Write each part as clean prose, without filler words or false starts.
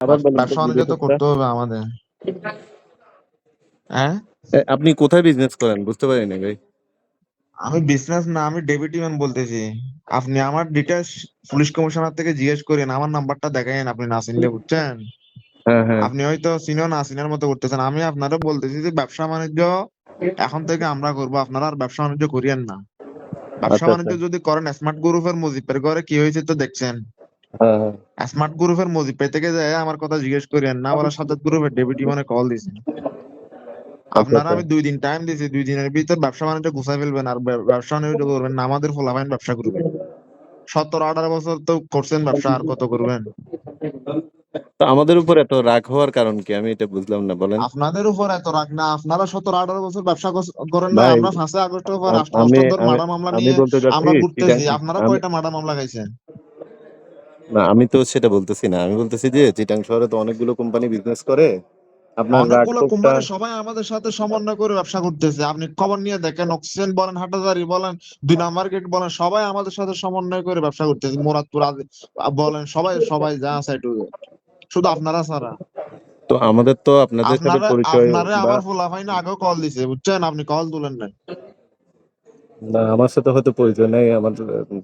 আবার বলেন তো ব্যবসা বাণিজ্য তো বিজনেসটা। করতে হবে আমাদের। হ্যাঁ, আপনি কোথায় বিজনেস করেন বুঝতে পারিনি ভাই। আমি বিজনেস না, আমি ডেপুটি ম্যান বলতেছি। আপনি আমার ডিটেলস পুলিশ কমিশনার থেকে জিজ্ঞেস করেন, আমার নাম্বারটা দেখাইন, আপনি না চিনলে, বুঝছেন? হ্যাঁ হ্যাঁ। আপনি হয়তো চিনো না চিনার মতো করতেছেন। আমি আপনারা বলতেছি যে ব্যবসা বাণিজ্য এখন থেকে আমরা করবো, আপনারা আর ব্যবসা বাণিজ্য করিয়েন না। ব্যবসা আচ্ছা আচ্ছা। বাণিজ্য যদি করেন, স্মার্ট গ্রুপের মুজিবের ঘরে কি হয়েছে তো দেখছেন। হ্যাঁ হ্যাঁ। স্মার্ট গ্রুপের মুজিব থেকে যায় আমার কথা জিজ্ঞেস করেন না, বলে সাজ্জাদ গ্রুপের ডেপুটি মানে কল দিছে। আচ্ছা আপনারা আচ্ছা। আমি 2 দিন টাইম দিয়েছি, 2 দিনের ভিতর ব্যবসা বাণিজ্য গুছাই ফেলবেন, আর ব্যবসা বাণিজ্য করবেন না, আমাদের ফলাফাইন ব্যবসা করবেন। 17-18 বছর তো করছেন ব্যবসা, আর কত করবেন? তো আমাদের উপর এত রাগ হওয়ার কারণ কি আমি এটা বুঝলাম না, বলেন। আপনাদের উপর এত রাগ না, আপনারা 17-18 বছর ব্যবসা করেন না। ভাই আমরা 5ই আগস্টের পর আমি রাষ্ট্রদ্রোহ আমি মার্ডার মামলা আমি নিয়ে বলতে চাচ্ছি আমরা চিটাং। ঘুরতেছি। আপনারা আমি কয়টা মার্ডার মামলা খাইছেন? না, আমি তো সেটা বলতেছি না, আমি বলতেছি যে চিটাং শহরে তো অনেকগুলো কোম্পানি বিজনেস করে, আপনার রাগ অনেকগুলো ক্ষোভটা। কোম্পানি সবাই আমাদের সাথে সমন্বয় করে ব্যবসা করতেছে। আপনি খবর নিয়ে দেখেন, অক্সিজেন বলেন, হাটাজারি বলেন, 2 নাম্বার গেট বলেন, সবাই আমাদের সাথে সমন্বয় করে ব্যবসা করতেছে। মুরাদপুর বলেন, সবাই সবাই যা আছে একটু, শুধু আপনারা ছাড়া। তো আমাদের তো আপনাদের সাথে পরিচয় আপনারে বা আমার ফুলাফাইন আগেও কল দিছে, বুঝছেন? আপনি কল তুলেন না। না, আমার সাথে হয়তো পরিচয় নাই আমার।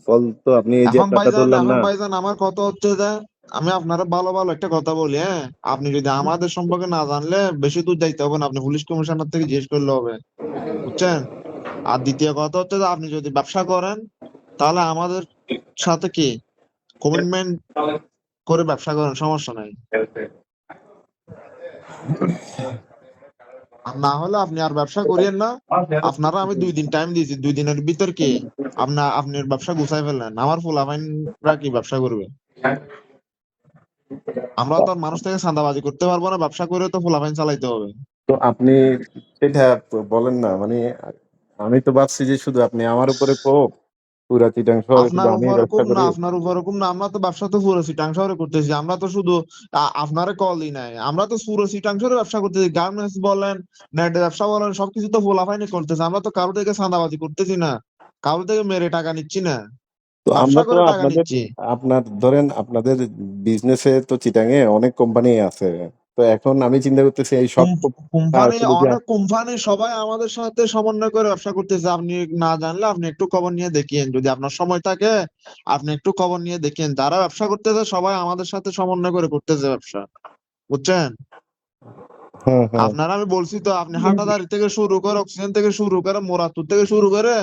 কল তো আপনি এই যে আপনারটা ধরলাম এখন না। ভাইজান আমার কথা হচ্ছে যে, আমি আপনারা ভালো ভালো একটা কথা বলি, হ্যাঁ? আপনি যদি আমাদের সম্পর্কে না জানলে বেশি দূর যাইতে হবে না, আপনি পুলিশ কমিশনার থেকে জিজ্ঞেস করলে হবে, বুঝছেন? আর দ্বিতীয় কথা হচ্ছে যে, আপনি যদি ব্যবসা করেন তাহলে আমাদের সাথে কি কমিটমেন্ট করে ব্যবসা করেন, সমস্যা নাই। আর না হলে আপনি আর ব্যবসা করিয়েন না। আপনারা আমি 2 দিন টাইম দিয়েছি, 2 দিনের ভিতর কি আপনার ব্যবসা গুছাই ফেললেন, আমার ফুলাফাইনরা কি ব্যবসা করবে? আমরা তো আর মানুষ থেকে চাঁদাবাজি করতে পারবো না, ব্যবসা করে তো ফুলাফাইন চালাইতে হবে। তো আপনি সেটা বলেন না মানে, আমি তো ভাবছি যে শুধু আপনি আমার উপরে ক্ষোভ, পুরা চিটাং শহরে শুধু আপনার আমি উপর ব্যবসা হুকুম না, করি। আপনার উপর হুকুম না, আমরা তো ব্যবসা তো পুরো চিটাং শহরে করতেছি। আমরা তো শুধু আপনারে কলই নাই, আমরা তো পুরো চিটাং শহরে ব্যবসা করতেছি। গার্মেন্টস বলেন, নেট ব্যবসা বলেন, সবকিছু তো ফুলাফাইনি করতেছে। আমরা তো কারো থেকে চাঁদাবাজি করতেছি না, কারো থেকে মেরে টাকা নিচ্ছি না, তো ব্যবসা আমরা তো করে টাকা আপনাদের, নিচ্ছি। আপনার ধরেন আপনাদের বিজনেসে তো চিটাঙে অনেক কোম্পানি আছে। তো এখন আমি চিন্তা করতেছি এই সব কোম্পানি, শুধু কি অনেক কোম্পানি সবাই আমাদের সাথে সমন্বয় করে ব্যবসা করতেছে। আপনি না জানলে আপনি একটু খবর নিয়ে দেখেন, যদি আপনার সময় থাকে আপনি একটু খবর নিয়ে দেখেন, যারা ব্যবসা করতেছে সবাই আমাদের সাথে সমন্বয় করে করতেছে ব্যবসা, বুঝছেন? হ্যাঁ হ্যাঁ। আপনারা আমি বলছি তো, আপনি হাটাদারি থেকে শুরু করে, অক্সিজেন থেকে শুরু করে, মোরাদপুর থেকে শুরু করে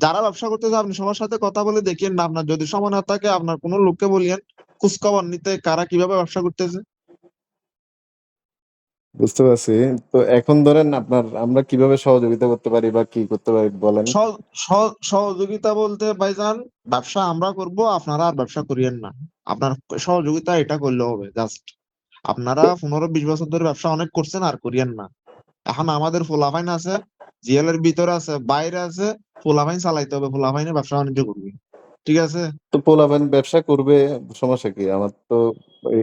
যারা ব্যবসা করতেছে আপনি সবার সাথে কথা বলে দেখেন না। আপনার যদি সময় না থাকে আপনার কোনো লোককে বলিয়েন খোঁজ খবর নিতে, কারা কিভাবে ব্যবসা করতেছে। বুঝতে পারছি। তো এখন ধরেন আপনার আমরা কিভাবে সহযোগিতা করতে পারি বা কি করতে পারি বলেন। সহযোগিতা বলতে ভাইজান, ব্যবসা আমরা করব, আপনারা আর ব্যবসা করিয়েন না। আপনার সহযোগিতা এটা করলে হবে জাস্ট। আপনারা 15-20 বছর ধরে ব্যবসা অনেক করছেন, আর করিয়েন না। এখন আমাদের ফুলাফাইন আছে, জিএল এর ভিতরে আছে, বাইরে আছে, ফুলাফাইন চালাইতে হবে, ফুলাফাইনে ব্যবসা বাণিজ্য করবে, ঠিক আছে? তো পোলাপান ব্যবসা করবে, সমস্যা কি? আমার তো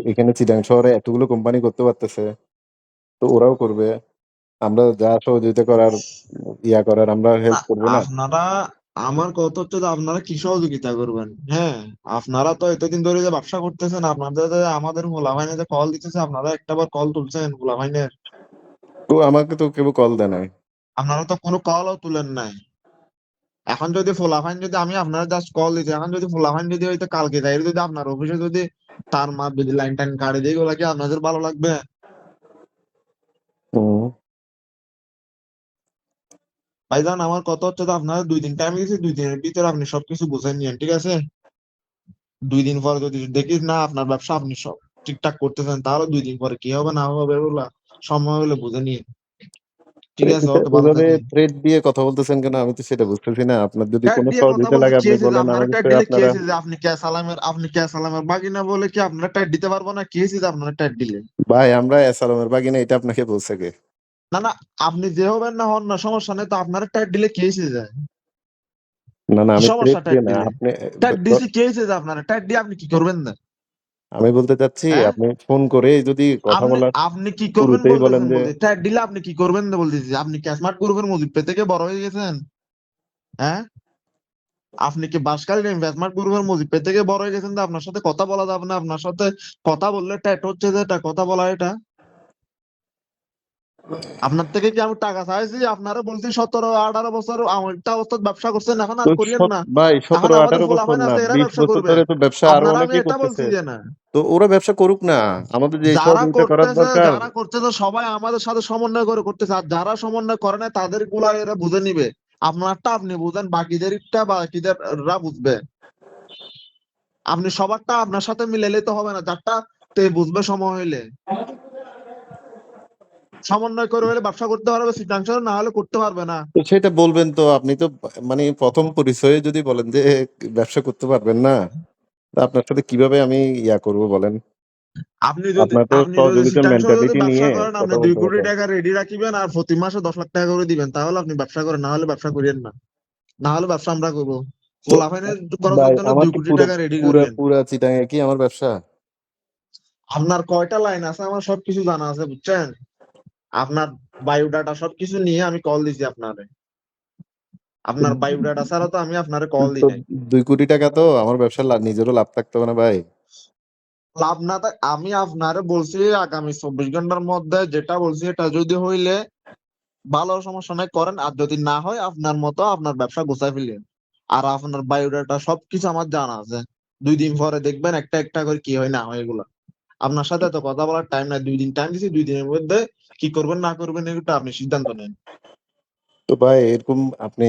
এখানে চিটাং শহরে এতগুলো কোম্পানি করতে পারতেছে, তো ওরাও করবে। আমরা যা সহযোগিতা করার, ইয়া করার আমরা না, হেল্প করবো না। আপনারা, আমার কথা হচ্ছে যে আপনারা কি সহযোগিতা করবেন? হ্যাঁ, আপনারা তো এতদিন ধরে যে ব্যবসা করতেছেন, আপনাদের যে আমাদের ফুলাফাইনে যে কল দিতেছে, আপনারা একটাবার কল তুলছেন ফুলাফাইনের? তো আমাকে তো কেউ কল দেয় নাই। আপনারা তো কোনো কলও তুলেন নাই। এখন যদি ফুলাফাইন, যদি আমি আপনারা জাস্ট কল দিচ্ছি, এখন যদি ফুলাফাইন যদি হয়তো কালকে যাই, যদি আপনার অফিসে যদি তার মা যদি লাইন টাইন কাটে দিয়ে, ওগুলা কি আপনাদের ভালো লাগবে? হুম। ভাইজান আমার কথা হচ্ছে যে, আপনারা 2 দিন টাইম দিয়েছি, 2 দিনের ভিতরে আপনি সবকিছু বুঝে নিয়েন, ঠিক আছে? 2 দিন পরে যদি দেখি না আপনার ব্যবসা আপনি সব ঠিকঠাক করতেছেন, তাহলে 2 দিন পরে কি হবে না হবে এগুলা সময় হলে বুঝে নিয়ে, ঠিক আছে? ওকে, ভালো ওইভাবে থাকেন। থ্রেট দিয়ে কথা বলতেছেন কেন? আমি তো সেটা বুঝতেছি না। আপনার যদি ট্যাগ কোনো দিয়ে কথা সহযোগিতা বলতে লাগে কি আপনি হয়েছে যে, বলেন, আপনারা আমার ট্যাগ কাছে দিলে কি আপনারা। হয়েছে যে, আপনি কে সালামের বাগিনা বলে কি আপনারা ট্যাগ দিতে পারবো না? কি হয়েছে যে আপনারা ট্যাগ দিলে? ভাই আমরা এসালামের বাগিনা, এটা আপনাকে বলছে কে? না না, আপনি যে হবেন না হন না, সমস্যা নেই তো, আপনারা ট্যাগ দিলে কি হয়েছে যায়? না না, কি আমি থ্রেট সমস্যা ট্যাগ দিয়ে না দিলে? আপনি। ট্যাগ দিছি কি হয়েছে যে, আপনারা ট্যাগ দিয়ে আপনি কি করবেন না? আমি বলতে চাচ্ছি হ্যাঁ, আপনি ফোন করে যদি কথা আপনি বলার আপনি কি করবেন শুরুতেই বলেন বলতেছেন? যে বলতে ট্যাগ দিলে আপনি কি করবেন না বলতেছি। আপনি কি স্মার্ট গ্রুপের মুজিব থেকে বড় হয়ে গেছেন? হ্যাঁ, আপনি কি বাঁশখালীর ইনভেস্টমেন্ট গ্রুপের মুজিব ভাই থেকে বড় হয়ে গেছেন যে আপনার সাথে কথা বলা যাবে না? আপনার সাথে কথা বললে ট্যাট হচ্ছে যে এটা কথা বলা এটা? আপনার থেকে কি আমি টাকা চাইছি? আপনারা বলছি 17-18 বছর একটা অবস্থায় ব্যবসা করছেন, এখন তো আর করিয়েন না। ভাই এখন আমাদের 17-18 বছর পোলাপাইন না, আছে, এরা 20 ব্যবসা বছর করবে। ধরে তো ব্যবসা আরো আপনারা আমি অনেকেই এটা বলছি করতেছে। যে না, তো ওরা ব্যবসা করুক না, আমাদের যে সহযোগিতা করার দরকার। যারা করতেছে সবাই আমাদের সাথে সমন্বয় করে করতেছে, আর যারা সমন্বয় করে না তাদের গুলা এরা বুঝে নিবে। আপনারটা আপনি বুঝেন, বাকিদেরটা বাকিদেররা বুঝবে। আপনি সবারটা আপনার সাথে মিলাইলে তো হবে না, যারটা তে বুঝবে সময় হইলে। সমন্বয় করে হলে ব্যবসা করতে পারবে সিদ্ধান্ত, না হলে করতে পারবে না। তো সেটা বলবেন তো, আপনি তো মানে প্রথম পরিচয়ে যদি বলেন যে ব্যবসা করতে পারবেন না, তা আপনার সাথে কিভাবে আমি ইয়া করব বলেন? আপনার তো আপনি যদি সহযোগিতার সিদ্ধান্ত যদি মেন্টালিটি ব্যবসা নিয়ে করেন, আপনি কথা দুই বলতে কোটি হবে। টাকা রেডি রাখিবেন আর প্রতি মাসে 10 লাখ টাকা করে দিবেন, তাহলে আপনি ব্যবসা করেন, না হলে ব্যবসা করিয়েন না। না হলে ব্যবসা আমরা করবো। তো পোলাপাইনের ভাই, খরচের জন্য আমার 2 কি কোটি পুরো টাকা রেডি পুরা করিয়েন। পুরা চিটাঙে কি আমার ব্যবসা? আপনার কয়টা লাইন আছে আমার সবকিছু জানা আছে, বুঝছেন? আপনার বায়োডাটা সবকিছু নিয়ে আমি কল দিছি আপনারে। আপনার বায়োডাটা ছাড়া তো আমি আপনারে কল দিই তো নাই। 2 কোটি টাকা তো আমার ব্যবসার নিজেরও লাভ থাকতে হবে না ভাই? লাভ না থাক, আমি আপনারে বলছি আগামী 24 ঘন্টার মধ্যে যেটা বলছি এটা যদি হইলে ভালো, সমস্যা নাই করেন, আর যদি না হয় আপনার মতো আপনার ব্যবসা গোছায় ফেলেন। আর আপনার বায়োডাটা সবকিছু আমার জানা আছে। 2 দিন পরে দেখবেন একটা একটা করে কি হয় না হয় এগুলা। আপনার সাথে তো কথা বলার টাইম নাই, 2 দিন টাইম দিছি, 2 দিনের মধ্যে কি করবেন না করবেন এটা আপনি সিদ্ধান্ত নেন। তো ভাই এরকম আপনি